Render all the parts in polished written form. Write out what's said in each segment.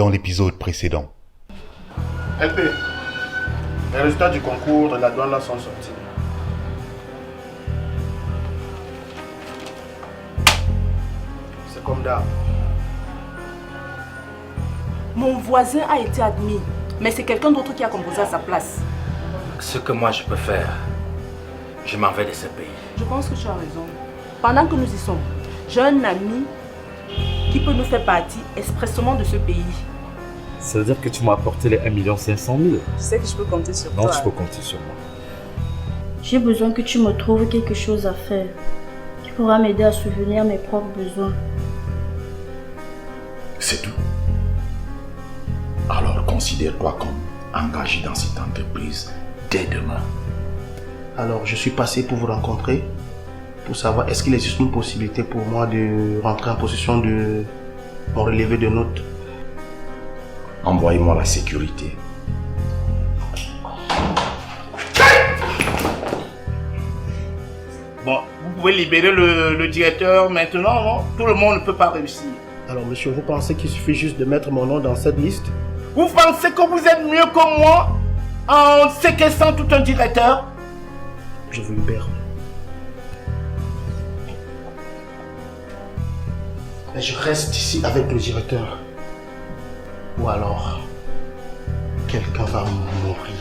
dans l'épisode précédent. LP, les résultats du concours de la douane là sont sortis. C'est comme d'hab. Mon voisin a été admis, mais c'est quelqu'un d'autre qui a composé à sa place. Ce que moi je peux faire, je m'en vais de ce pays. Je pense que tu as raison. Pendant que nous y sommes, j'ai un ami qui peut nous faire partie expressément de ce pays. Ça veut dire que tu m'as apporté les 1 500 000. Tu sais que je peux compter sur toi. Non, tu peux compter sur moi. J'ai besoin que tu me trouves quelque chose à faire qui pourra m'aider à souvenir mes propres besoins. C'est tout. Alors considère-toi comme engagé dans cette entreprise dès demain. Alors je suis passé pour vous rencontrer, pour savoir est-ce qu'il existe une possibilité pour moi de rentrer en possession de mon relevé de notes. Envoyez-moi la sécurité. Bon, vous pouvez libérer le directeur maintenant, non? Tout le monde ne peut pas réussir. Alors monsieur, vous pensez qu'il suffit juste de mettre mon nom dans cette liste? Vous pensez que vous êtes mieux que moi en séquestrant tout un directeur? Je vous libère. Mais je reste ici avec le directeur. Ou alors, quelqu'un va mourir.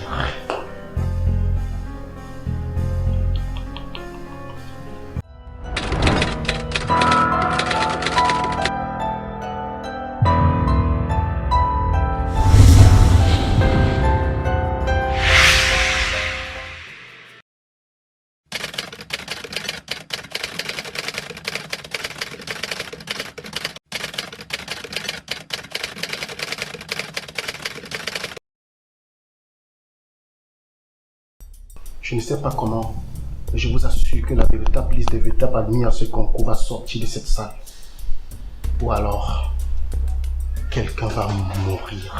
Je ne sais pas comment, mais je vous assure que la véritable liste des véritables admis à ce concours va sortir de cette salle. Ou alors, quelqu'un va mourir.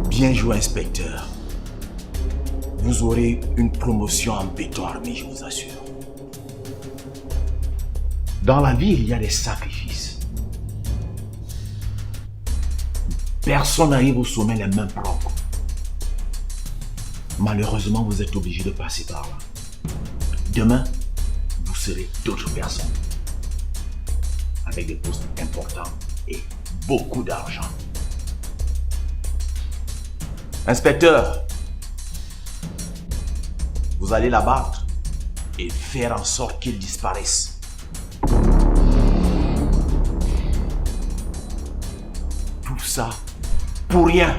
Bien joué, inspecteur. Vous aurez une promotion en béton armé, je vous assure. Dans la vie, il y a des sacrifices. Personne n'arrive au sommet les mains propres. Malheureusement, vous êtes obligé de passer par là. Demain, vous serez d'autres personnes. Avec des postes importants et beaucoup d'argent. Inspecteur, vous allez l'abattre et faire en sorte qu'il disparaisse. Tout ça pour rien.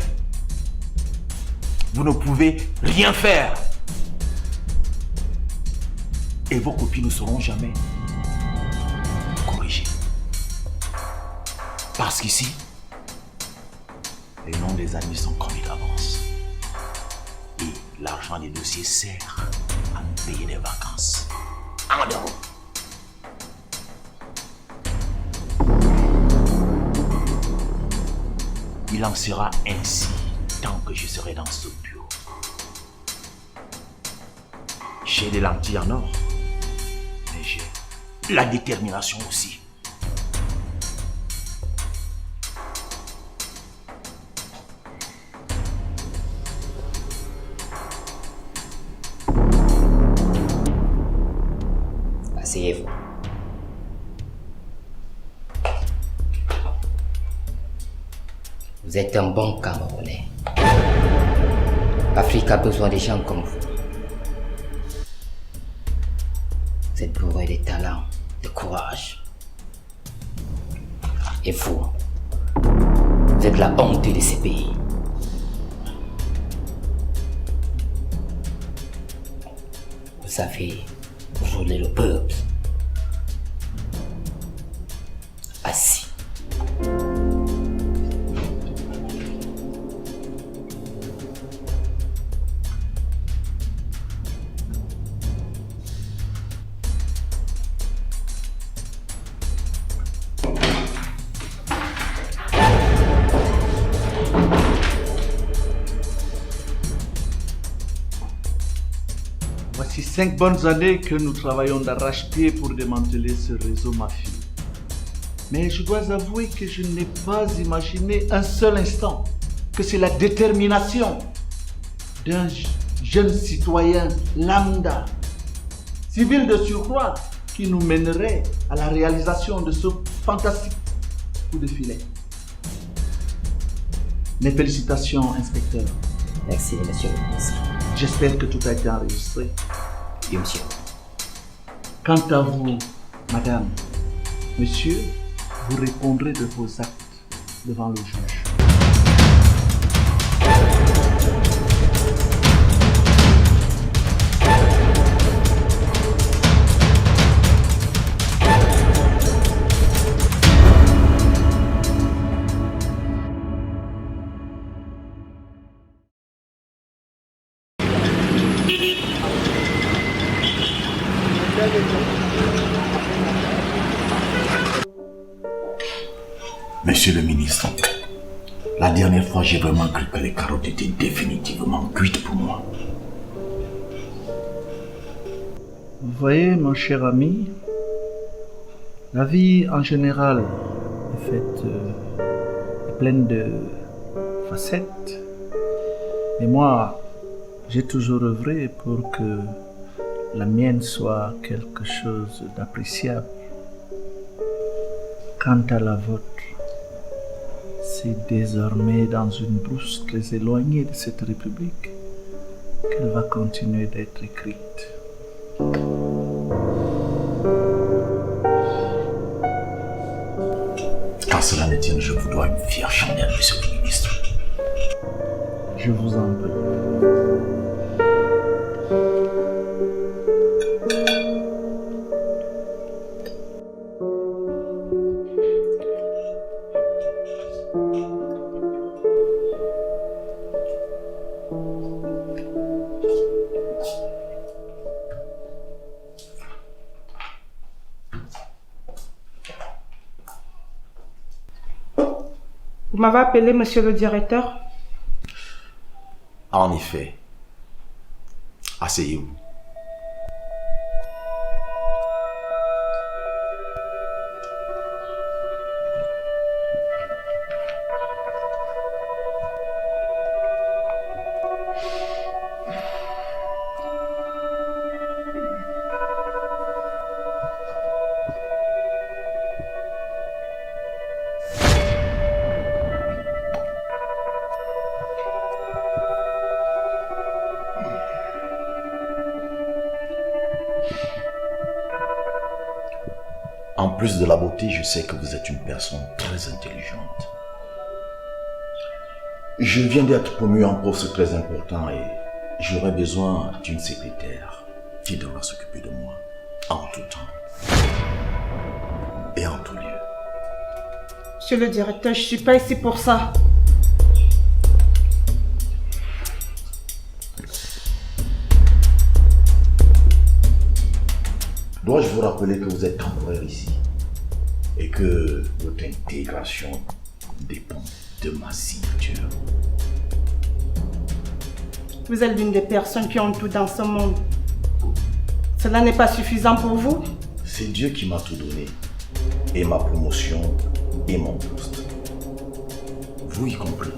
Vous ne pouvez rien faire. Et vos copies ne seront jamais corrigées. Parce qu'ici, les noms des amis sont connus d'avance. Et l'argent des dossiers sert à payer des vacances. En euros. Il en sera ainsi tant que je serai dans ce bureau. J'ai des lentilles en or, mais j'ai la détermination aussi. Asseyez-vous. Vous êtes un bon Camerounais. L'Afrique a besoin de gens comme vous. Vous êtes bourré de talent, de courage. Et vous, vous êtes la honte de ces pays. Vous savez voler le peuple. Assis. 5 bonnes années que nous travaillons d'arrache-pied pour démanteler ce réseau mafieux. Mais je dois avouer que je n'ai pas imaginé un seul instant que c'est la détermination d'un jeune citoyen lambda, civil de surcroît, qui nous mènerait à la réalisation de ce fantastique coup de filet. Mes félicitations, inspecteur. Merci, monsieur le ministre. J'espère que tout a été enregistré. Oui, monsieur. Quant à vous, madame, monsieur, vous répondrez de vos actes devant le juge. Monsieur le ministre, la dernière fois, j'ai vraiment cru que les carottes étaient définitivement cuites pour moi. Vous voyez, mon cher ami, la vie en général est faite, est pleine de facettes. Et moi, j'ai toujours œuvré pour que la mienne soit quelque chose d'appréciable. Quant à la vôtre, c'est désormais dans une brousse très éloignée de cette République qu'elle va continuer d'être écrite. Qu'à cela ne tienne, je vous dois une fière chandelle, monsieur le ministre. Je vous en prie. Vous m'avez appelé, monsieur le directeur? En effet. Asseyez-vous. En plus de la beauté, je sais que vous êtes une personne très intelligente. Je viens d'être promu en poste très important et j'aurais besoin d'une secrétaire qui devra s'occuper de moi en tout temps et en tout lieu. Monsieur le directeur, je ne suis pas ici pour ça. Dois-je vous rappeler que vous êtes temporaire ici et que votre intégration dépend de ma signature? Vous êtes l'une des personnes qui ont tout dans ce monde. Cela n'est pas suffisant pour vous? C'est Dieu qui m'a tout donné, et ma promotion et mon poste. Vous y compris.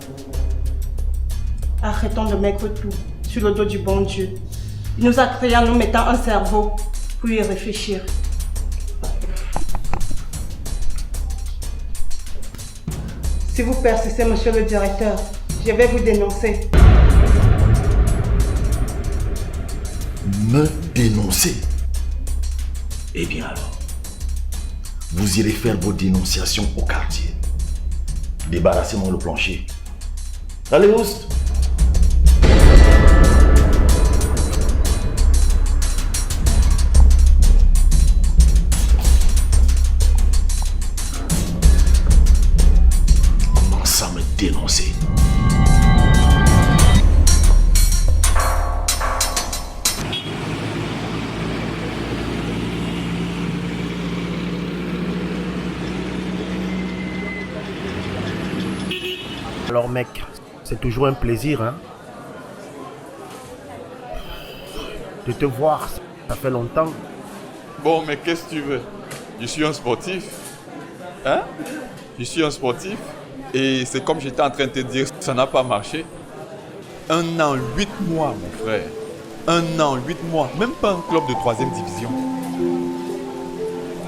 Arrêtons de mettre tout sur le dos du bon Dieu. Il nous a créés en nous mettant un cerveau pour y réfléchir. Si vous persistez, monsieur le directeur, je vais vous dénoncer. Me dénoncer? Eh bien alors, vous irez faire vos dénonciations au quartier. Débarrassez-moi le plancher. Allez, Oust! Commence à me dénoncer. Alors mec, c'est toujours un plaisir, hein, de te voir Ça fait longtemps. Bon, mais qu'est-ce que tu veux? Je suis un sportif. Hein? Je suis un sportif. Et c'est comme j'étais en train de te dire, ça n'a pas marché. 1 an, 8 mois, mon frère. 1 an, 8 mois. Même pas un club de 3e division.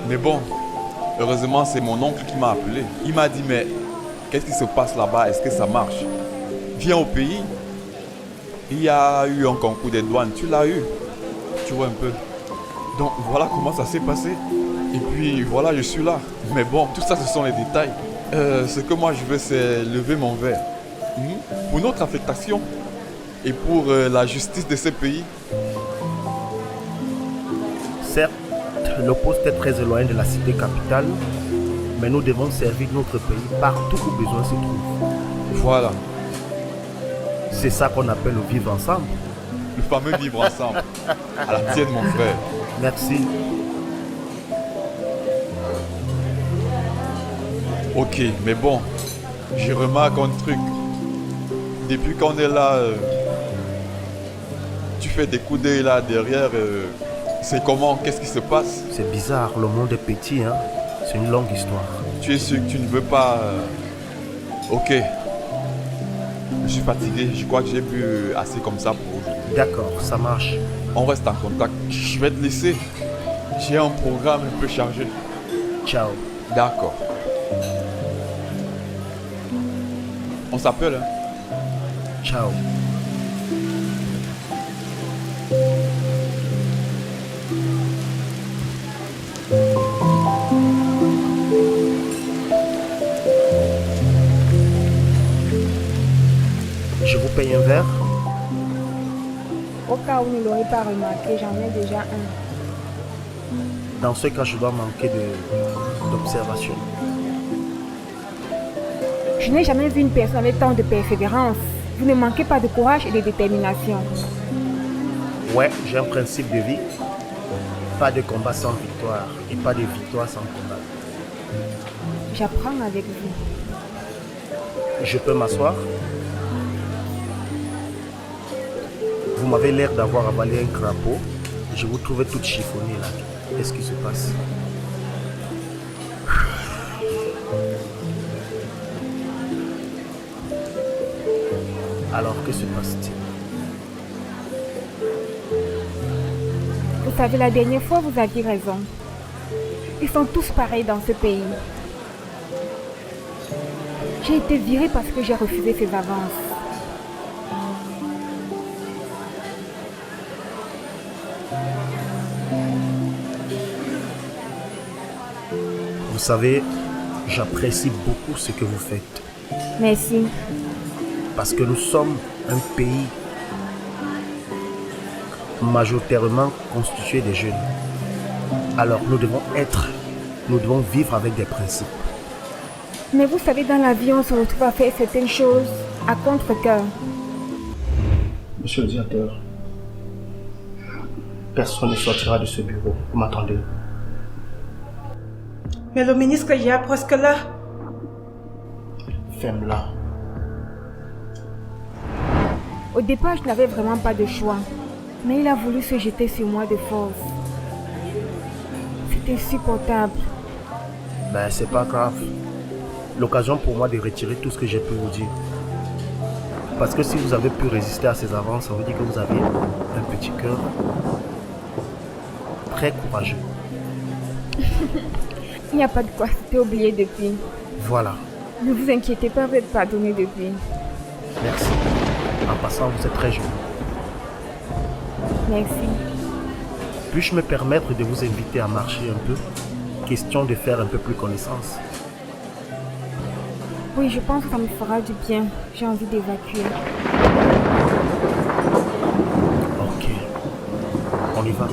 Mais bon, heureusement, c'est mon oncle qui m'a appelé. Il m'a dit, mais qu'est-ce qui se passe là-bas? Est-ce que ça marche? Viens au pays. Il y a eu un concours des douanes. Tu l'as eu. Tu vois un peu. Donc voilà comment ça s'est passé. Et puis voilà, je suis là. Mais bon, tout ça, ce sont les détails. Ce que moi je veux, c'est lever mon verre. Pour notre affectation. Et pour la justice de ce pays. Certes, le poste est très éloigné de la cité capitale, mais nous devons servir notre pays partout où besoin se trouve. Voilà. C'est ça qu'on appelle le vivre ensemble. Le fameux vivre ensemble. À la tienne, mon frère. Merci. Ok, mais bon, je remarque un truc. Depuis qu'on est là, tu fais des coups d'œil là derrière. C'est comment? Qu'est-ce qui se passe? C'est bizarre, le monde est petit, hein. C'est une longue histoire. Tu es sûr que tu ne veux pas... Ok. Je suis fatigué, je crois que j'ai bu assez comme ça pour aujourd'hui. D'accord, ça marche. On reste en contact. Je vais te laisser. J'ai un programme un peu chargé. Ciao. D'accord. On s'appelle, hein? Ciao. Je vous paye un verre? Au cas où vous ne l'aurez pas remarqué, j'en ai déjà un. Dans ce cas, je dois manquer d'observation. Je n'ai jamais vu une personne avec tant de persévérance. Vous ne manquez pas de courage et de détermination. Ouais, j'ai un principe de vie. Pas de combat sans victoire et pas de victoire sans combat. J'apprends avec vous. Je peux m'asseoir? Vous m'avez l'air d'avoir avalé un crapaud. Je vous trouvais toute chiffonnée là. Qu'est-ce qui se passe? Alors, que se passe-t-il? Vous savez, la dernière fois, vous aviez raison. Ils sont tous pareils dans ce pays. J'ai été virée parce que j'ai refusé ces avances. Vous savez, j'apprécie beaucoup ce que vous faites. Merci. Parce que nous sommes un pays majoritairement constitué de jeunes. Alors nous devons vivre avec des principes. Mais vous savez, dans la vie, on se retrouve à faire certaines choses à contre-cœur. Monsieur le directeur, personne ne sortira de ce bureau. Vous m'entendez? Mais le ministre y est presque là. Ferme-la. Au départ, je n'avais vraiment pas de choix. Mais il a voulu se jeter sur moi de force. C'est insupportable. Ben, c'est pas grave. L'occasion pour moi de retirer tout ce que j'ai pu vous dire. Parce que si vous avez pu résister à ces avances, ça veut dire que vous avez un petit cœur très courageux. Il n'y a pas de quoi, c'était oublié depuis. Voilà. Ne vous inquiétez pas, vous êtes pardonné depuis. Merci. En passant, vous êtes très jeune. Merci. Puis-je me permettre de vous inviter à marcher un peu? Question de faire un peu plus connaissance. Oui, je pense que ça me fera du bien. J'ai envie d'évacuer. Ok. On y va.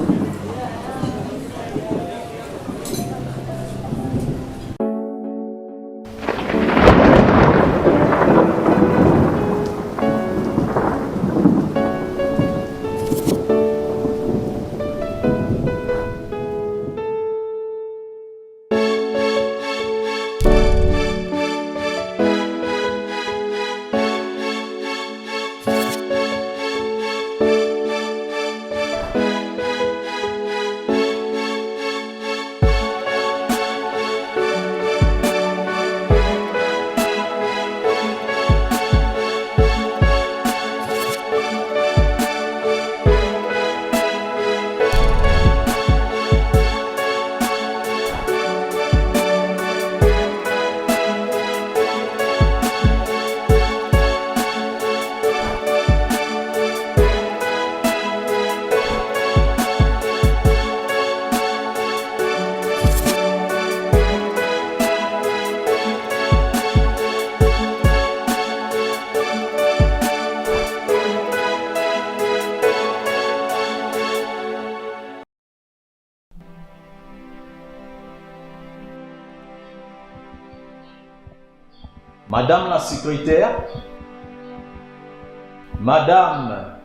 Madame la secrétaire. Madame.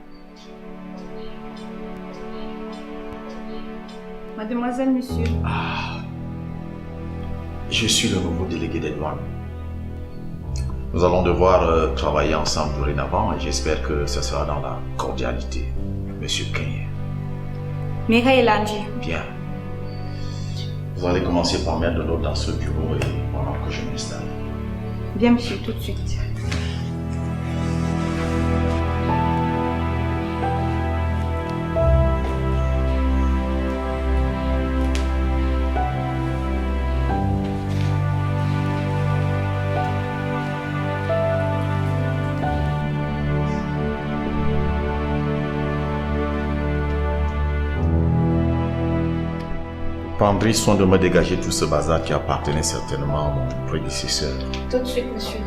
Mademoiselle, monsieur. Je suis le nouveau délégué des douanes. Nous allons devoir travailler ensemble dorénavant et j'espère que ce sera dans la cordialité. Monsieur Kenye. Mireille Lange. Bien. Vous allez commencer par mettre de l'ordre dans ce bureau et pendant que je m'installe. Bien, monsieur, tout de suite. Prendrez soin de me dégager tout ce bazar qui appartenait certainement à mon prédécesseur. Tout de suite, monsieur.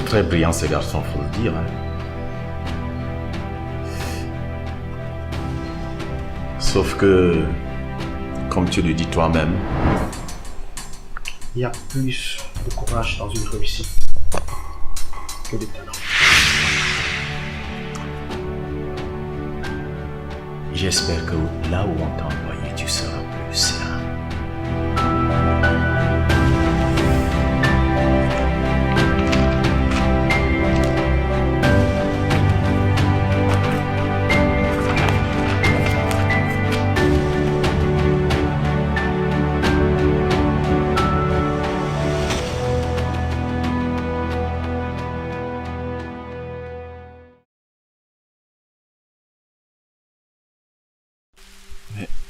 Très brillant ces garçons, faut le dire. Sauf que, comme tu le dis toi-même, il y a plus de courage dans une réussite que de talent. j'espère que là où on t'a envoyé, tu seras plus serein.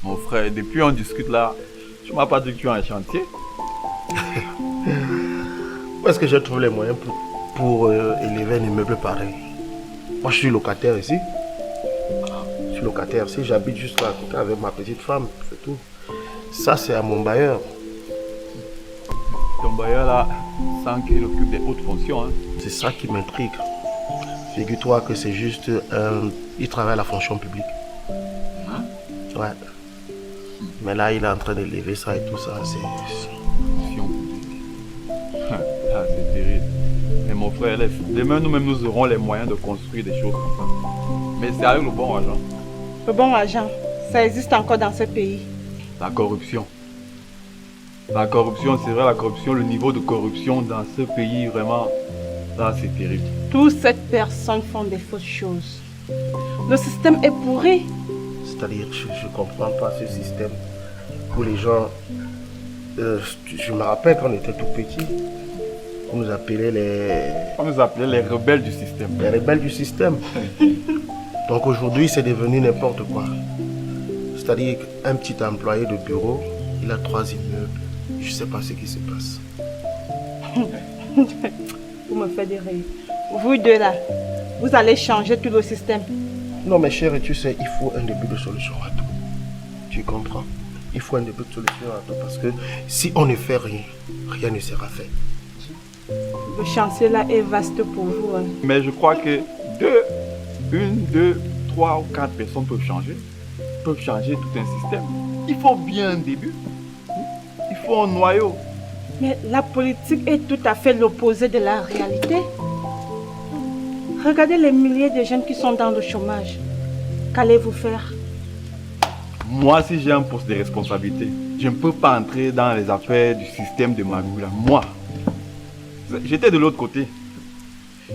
Mon frère, depuis on discute là, tu m'as pas dit que tu as un chantier. Où est-ce que je trouve les moyens pour élever un immeuble pareil? Moi je suis locataire ici. Je suis locataire ici, j'habite juste là à côté avec ma petite femme, c'est tout. Ça c'est à mon bailleur. Ton bailleur là, sans qu'il occupe des hautes fonctions. Hein. C'est ça qui m'intrigue. Figure-toi que c'est juste, il travaille à la fonction publique. Ouais. Mais là, il est en train d'élever ça et tout ça. C'est terrible. Mais mon frère, laisse. Demain, nous-mêmes, nous aurons les moyens de construire des choses. Mais c'est avec le bon argent. Le bon argent, ça existe encore dans ce pays. La corruption. La corruption, c'est vrai, la corruption, le niveau de corruption dans ce pays, vraiment, là, c'est terrible. Toutes ces personnes font des fausses choses. Le système est pourri. C'est-à-dire, je ne comprends pas ce système où les gens... je me rappelle quand on était tout petit, on nous appelait les rebelles du système. Les rebelles du système. Donc aujourd'hui, c'est devenu n'importe quoi. C'est-à-dire qu'un petit employé de bureau, il a 3 immeubles. Je ne sais pas ce qui se passe. Vous me faites rire. Vous deux là, vous allez changer tout le système. Non mais chérie, tu sais, il faut un début de solution à tout. Tu comprends? Il faut un début de solution à tout parce que si on ne fait rien, rien ne sera fait. Le chantier là est vaste pour vous. Hein. Mais je crois que 2, 3 ou 4 personnes peuvent changer tout un système. Il faut bien un début. Il faut un noyau. Mais la politique est tout à fait l'opposé de la réalité. Regardez les milliers de jeunes qui sont dans le chômage. Qu'allez-vous faire? Moi, si j'ai un poste de responsabilité, je ne peux pas entrer dans les affaires du système de Magoula. Moi, j'étais de l'autre côté.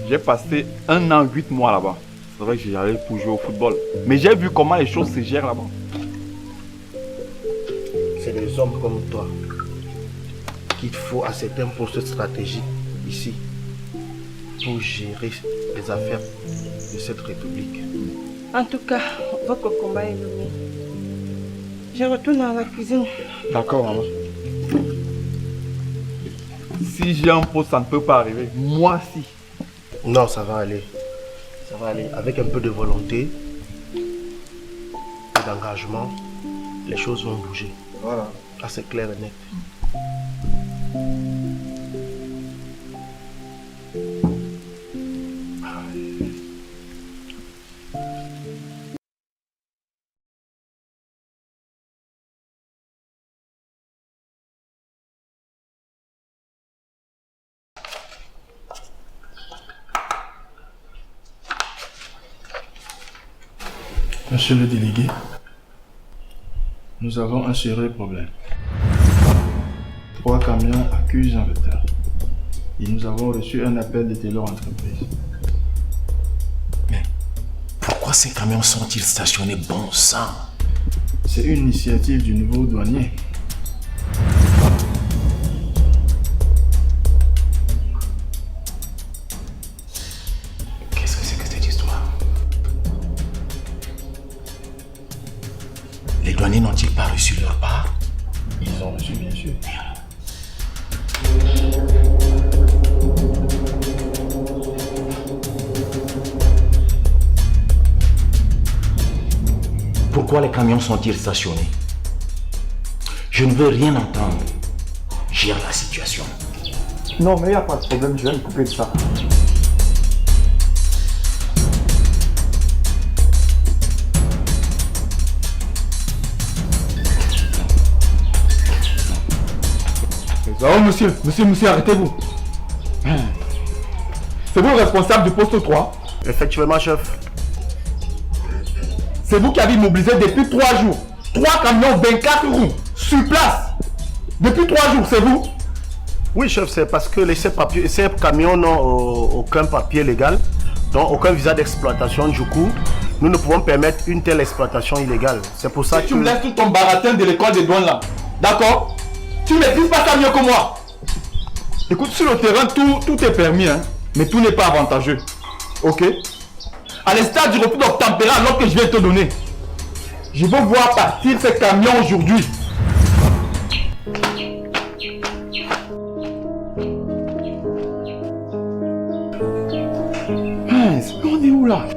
J'ai passé 1 an, 8 mois là-bas. C'est vrai que j'y allais pour jouer au football. Mais j'ai vu comment les choses se gèrent là-bas. C'est des hommes comme toi qu'il faut à certains postes stratégiques ici pour gérer les affaires de cette république. En tout cas, votre combat est mené. Je retourne à la cuisine. D'accord, maman. Si j'ai un poste, ça ne peut pas arriver. Moi, si. Non, ça va aller. Ça va aller. Avec un peu de volonté et d'engagement, les choses vont bouger. Voilà. Là, c'est clair et net. Monsieur le délégué, nous avons un sérieux problème. 3 camions accusent un retard. Et nous avons reçu un appel de Taylor Entreprise. Mais pourquoi ces camions sont-ils stationnés bon sang? C'est une initiative du nouveau douanier. Qu'est-ce que c'est que cette histoire? Les douaniers n'ont-ils pas reçu leur part? Ils ont reçu, bien sûr. Pourquoi les camions sont-ils stationnés? Je ne veux rien entendre. Gère la situation. Non, mais il n'y a pas de problème, je vais me couper de ça. Oh monsieur, arrêtez-vous. C'est vous le responsable du poste 3? Effectivement, chef. C'est vous qui avez immobilisé depuis 3 jours. 3 camions, 24 roues, sur place. Depuis 3 jours, c'est vous? Oui, chef, c'est parce que ces camions n'ont aucun papier légal, donc aucun visa d'exploitation. Du coup, nous ne pouvons permettre une telle exploitation illégale. C'est pour ça que... Tu me laisses tout ton baratin de l'école des douanes là. D'accord? Tu ne maîtrises pas ça mieux que moi. Écoute, sur le terrain, tout est permis, hein, mais tout n'est pas avantageux. Ok? À l'instar du refus d'obtempérer alors que je viens te donner. Je veux voir partir ces camions aujourd'hui. Mince, on est où là?